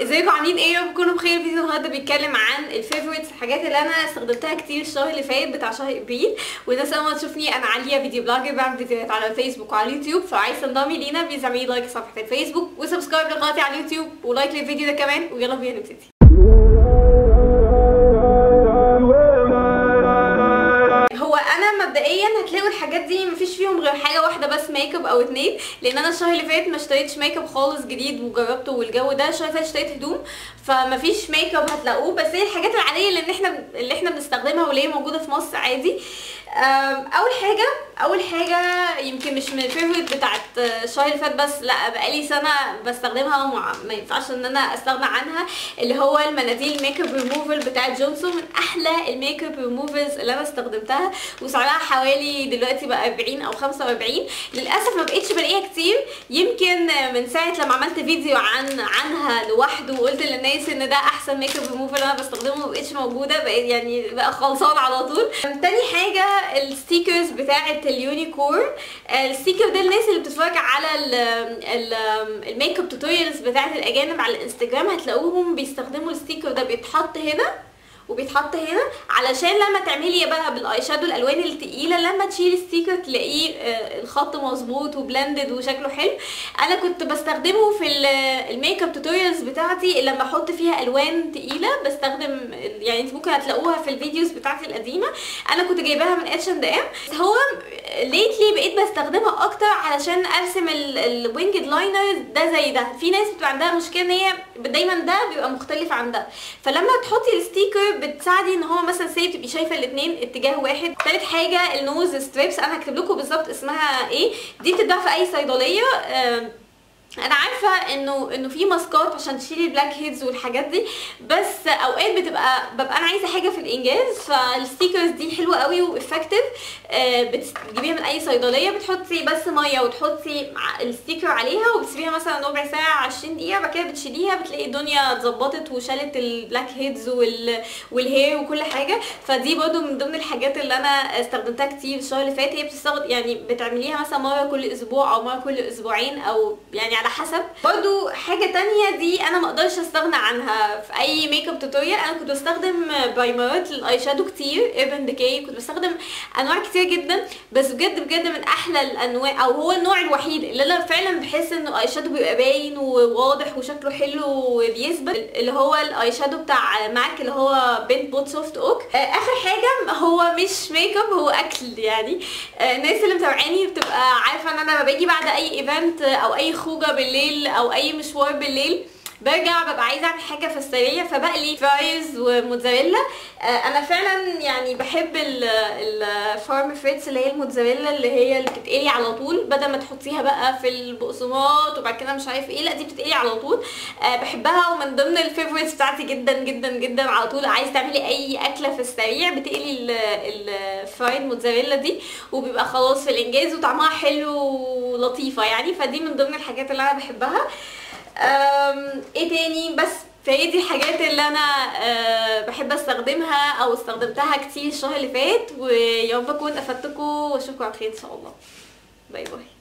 ازيكم عاملين ايه؟ يا رب تكونوا بخير. فيديو النهارده بيتكلم عن الفيفوريتس، الحاجات اللي انا استخدمتها كتير الشهر اللي فات بتاع شهر ابريل. والناس اول ما تشوفني انا عليا فيديو بلوجر، بعمل فيديوهات على الفيسبوك وعلى اليوتيوب، فعايز تنضمي لينا بليز اعملي لايك لصفحه الفيسبوك وسبسكرايب لقناتي على اليوتيوب ولايك للفيديو ده كمان، ويلا بينا نبتدي. هو انا مبدئيا هتلاقوا الحاجات دي مفيش فيهم غير حاجه واحده بس، ميك اب او اتنين، لان انا الشهر اللي فات ما اشتريتش ميك اب خالص جديد وجربته والجو ده. الشهر اللي فات اشتريت هدوم، فمفيش ميك اب هتلاقوه، بس هي الحاجات العاديه اللي احنا بنستخدمها واللي هي موجوده في مصر عادي. اول حاجه يمكن مش من الفيفوريت بتاعت الشهر اللي فات بس، لا بقالي سنه بستخدمها وما ينفعش ان انا استغنى عنها، اللي هو المناديل ميك اب ريموفل بتاعت جونسون. من احلى الميك اب ريموفلز اللي انا استخدمتها، وسعرها حوالي دلوقتي بقى 40 او 45. للاسف ما بقتش بلاقيها كتير، يمكن من ساعه لما عملت فيديو عنها لوحده وقلت للناس ان ده احسن ميك اب ريموفل انا بستخدمه، ما بقتش موجوده، بقيت يعني بقى خلصان على طول. تاني حاجه الستيكرز بتاعت اليونيكور. الستيكر ده الناس اللي بتتفرج على الميك اب توتوريالز بتاعت الاجانب على الانستجرام هتلاقوهم بيستخدموا الستيكر ده، بيتحط هنا وبيتحط هنا علشان لما تعملي بقى بالاي شادو الالوان التقيله لما تشيلي ستيكر تلاقيه الخط مظبوط وبلندد وشكله حلو. انا كنت بستخدمه في الميك اب توتوريالز بتاعتي لما احط فيها الوان تقيله، بستخدم يعني انت ممكن هتلاقوها في الفيديوز بتاعتي القديمه. انا كنت جايباها من H&M، هو ليتلي بقيت بستخدمها اكتر علشان ارسم الوينجد لاينرز ده زي ده. في ناس بتبقى عندها مشكله ان هي دايما ده بيبقى مختلف عن ده، فلما تحطي الستيكر بتساعدي ان هو مثلا تبقي شايفه الاثنين اتجاه واحد. ثالث حاجه النوز ستريبس، انا هكتب لكم بالظبط اسمها ايه، دي بتتباع في اي صيدليه. انا عارفه انه في ماسكات عشان تشيلي البلاك هيدز والحاجات دي، بس اوقات ببقى انا عايزه حاجه في الانجاز، فالستيكرز دي حلوه قوي وافكتيف. بتجيبيها من اي صيدليه، بتحطي بس ميه وتحطي الستيكر عليها وبتسيبيها مثلا ربع ساعه 20 دقيقه، بعد كده بتشيليها بتلاقي الدنيا اتظبطت وشالت البلاك هيدز والهير وكل حاجه. فدي برده من ضمن الحاجات اللي انا استخدمتها كتير الشهر اللي فات. هي بتستخدم يعني بتعمليها مثلا مره كل اسبوع او مره كل اسبوعين او يعني على حسب. برضو حاجه تانية دي انا ما اقدرش استغنى عنها في اي ميك اب توتوريال، انا كنت بستخدم برايمرات للاي شادو كتير، ايربن ديكي، كنت بستخدم انواع كتير جدا، بس بجد من احلى الانواع، او هو النوع الوحيد اللي انا فعلا بحس انه الاي شادو بيبقى باين وواضح وشكله حلو وبيثبت، اللي هو الاي شادو بتاع ماك اللي هو بنت بوت سوفت اوك. اخر حاجه هو مش ميك اب، هو اكل يعني. الناس اللي متابعاني بتبقى عارفه ان انا لما باجي بعد اي ايفنت او اي خروجه بالليل او اي مشوار بالليل برجع ببقى عايزه اعمل حاجه في السريع، فبقلي فرايز وموتزاريلا. انا فعلا يعني بحب الفارم فريتس اللي هي الموتزاريلا اللي بتتقلي على طول، بدل ما تحطيها بقى في البقسماط وبعد كده مش عارف ايه، لا دي بتتقلي على طول. بحبها ومن ضمن الفيفوريتس بتاعتي جدا على طول. عايز تعملي اي اكله في السريع بتقلي الفرايد موتزاريلا دي وبيبقى خلاص في الانجاز وطعمها حلو ولطيفه يعني. فدي من ضمن الحاجات اللي انا بحبها. ايه تاني؟ بس فهي دي الحاجات اللي انا بحب استخدمها او استخدمتها كتير الشهر اللي فات، ويا رب اكون افدتكم واشوفكم على خير ان شاء الله. باي باي.